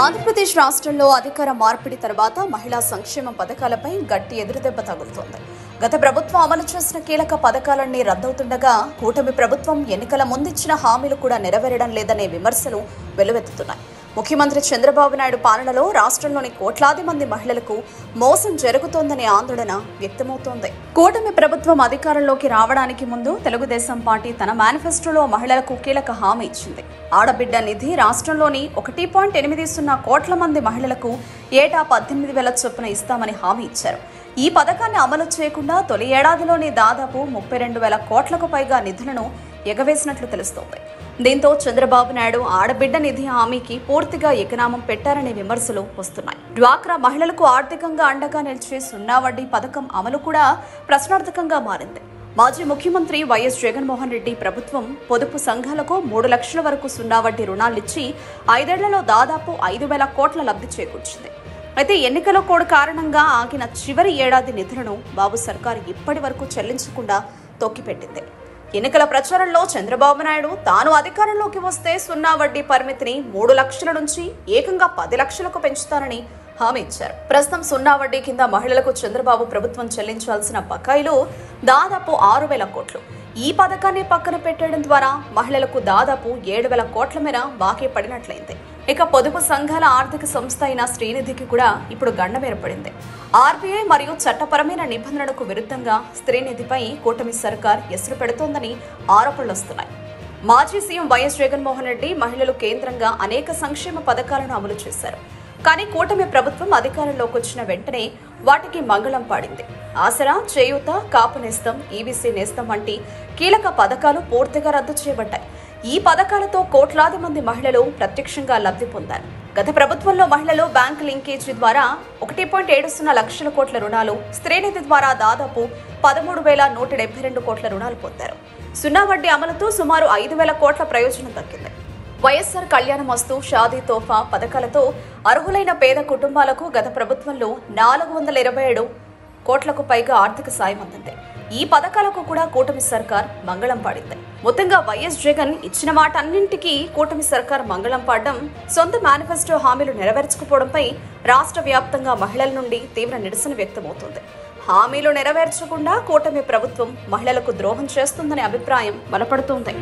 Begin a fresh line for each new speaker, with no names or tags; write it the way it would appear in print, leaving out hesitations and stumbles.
ఆంధ్రప్రదేశ్ రాష్ట్రంలో అధికార మార్పిడి తర్వాత మహిళా సంక్షేమ పథకాలపై గట్టి ఎదురుదెబ్బ తగులుతోంది. గత ప్రభుత్వం అమలు చేసిన కీలక పథకాలన్నీ రద్దవుతుండగా కూటమి ప్రభుత్వం ఎన్నికల ముందిచ్చిన హామీలు కూడా నెరవేరడం లేదనే విమర్శలు వెల్లువెత్తుతున్నాయి. ముఖ్యమంత్రి చంద్రబాబు నాయుడు పాలనలో రాష్ట్రంలోని కోట్లాది మంది మహిళలకు మోసం జరుగుతోందనే ఆందోళన వ్యక్తమవుతోంది. కూటమి ప్రభుత్వం అధికారంలోకి రావడానికి ముందు తెలుగుదేశం పార్టీ తన మేనిఫెస్టోలో మహిళలకు కీలక హామీ ఇచ్చింది. ఆడబిడ్డ నిధి రాష్ట్రంలోని 1.80 కోట్ల మంది మహిళలకు ఏటా 18,000 చొప్పున ఇస్తామని హామీ ఇచ్చారు. ఈ పథకాన్ని అమలు చేయకుండా తొలి ఏడాదిలోనే దాదాపు 32,000 కోట్లకు పైగా నిధులను ఎగవేసినట్లు తెలుస్తోంది. దీంతో చంద్రబాబు నాయుడు ఆడబిడ్డ నిధి హామీకి పూర్తిగా ఎకనామం పెట్టారనే విమర్శలు వస్తున్నాయి. డ్వాక్రా మహిళలకు ఆర్థికంగా అండగా నిలిచే సున్నా వడ్డీ పథకం అమలు కూడా ప్రశ్నార్థకంగా మారింది. మాజీ ముఖ్యమంత్రి వైఎస్ జగన్మోహన్ రెడ్డి ప్రభుత్వం పొదుపు సంఘాలకు 3 లక్షల వరకు సున్నా వడ్డీ రుణాలిచ్చి 5 ఏళ్లలో దాదాపు 5,000 కోట్ల లబ్ధి చేకూర్చింది. అయితే ఎన్నికల కోడ్ కారణంగా ఆగిన చివరి ఏడాది నిధులను బాబు సర్కార్ ఇప్పటి వరకు చెల్లించకుండా తొక్కిపెట్టింది. ఎన్నికల ప్రచారంలో చంద్రబాబు నాయుడు తాను అధికారంలోకి వస్తే సున్నా వడ్డీ పరిమితిని 3 లక్షల నుంచి ఏకంగా 10 లక్షలకు పెంచుతానని హామీ ఇచ్చారు. ప్రస్తుతం సున్నా వడ్డీ కింద మహిళలకు చంద్రబాబు ప్రభుత్వం చెల్లించాల్సిన బకాయిలు దాదాపు 6,000 కోట్లు. ఈ పథకాన్ని పక్కన పెట్టడం ద్వారా మహిళలకు దాదాపు 7,000 కోట్ల మేర బాకీ పడినట్లయింది. ఇక పొదుపు సంఘాల ఆర్థిక సంస్థ అయిన శ్రీనిధికి కూడా ఇప్పుడు గండం ఏర్పడింది. ఆర్బీఐ మరియు చట్టపరమైన నిబంధనలకు విరుద్ధంగా శ్రీనిధిపై కూటమి సర్కార్ ఎసురు పెడుతోందని ఆరోపణలు వస్తున్నాయి. మాజీ సీఎం వైఎస్ జగన్మోహన్ రెడ్డి మహిళలు కేంద్రంగా అనేక సంక్షేమ పథకాలను అమలు చేశారు. కానీ కూటమి ప్రభుత్వం అధికారంలోకి వచ్చిన వెంటనే వాటికి మంగళం పాడింది. ఆసరా, చేయూత, కాపు నేస్తం, ఈబీసీ నేస్తం వంటి కీలక పథకాలు పూర్తిగా రద్దు చేయబడ్డాయి. ఈ పథకాలతో కోట్లాది మంది మహిళలు ప్రత్యక్షంగా లబ్ధి పొందారు. గత ప్రభుత్వంలో మహిళలు బ్యాంకు లింకేజీ ద్వారా 1.70 లక్షల కోట్ల రుణాలు, శ్రీనిధి ద్వారా దాదాపు 13,172 కోట్ల రుణాలు పొందారు. సున్నా వడ్డీ అమలుతో సుమారు 5,000 కోట్ల ప్రయోజనం దక్కింది. వైఎస్ఆర్ కళ్యాణమస్తు, షాదీ తోఫా పథకాలతో అర్హులైన పేద కుటుంబాలకు గత ప్రభుత్వంలో 427 కోట్లకు పైగా ఆర్థిక సాయం అందింది. ఈ పథకాలకు కూడా కూటమి సర్కార్ మంగళం పాడింది. మొత్తంగా వైఎస్ జగన్ ఇచ్చిన వాటన్నింటికీ కూటమి సర్కార్ మంగళం పాడడం, సొంత మేనిఫెస్టో హామీలు నెరవేర్చకపోవడంపై రాష్ట్ర వ్యాప్తంగా మహిళల నుండి తీవ్ర నిరసన వ్యక్తమవుతోంది. హామీలు నెరవేర్చకుండా కూటమి ప్రభుత్వం మహిళలకు ద్రోహం చేస్తుందనే అభిప్రాయం బలపడుతోంది.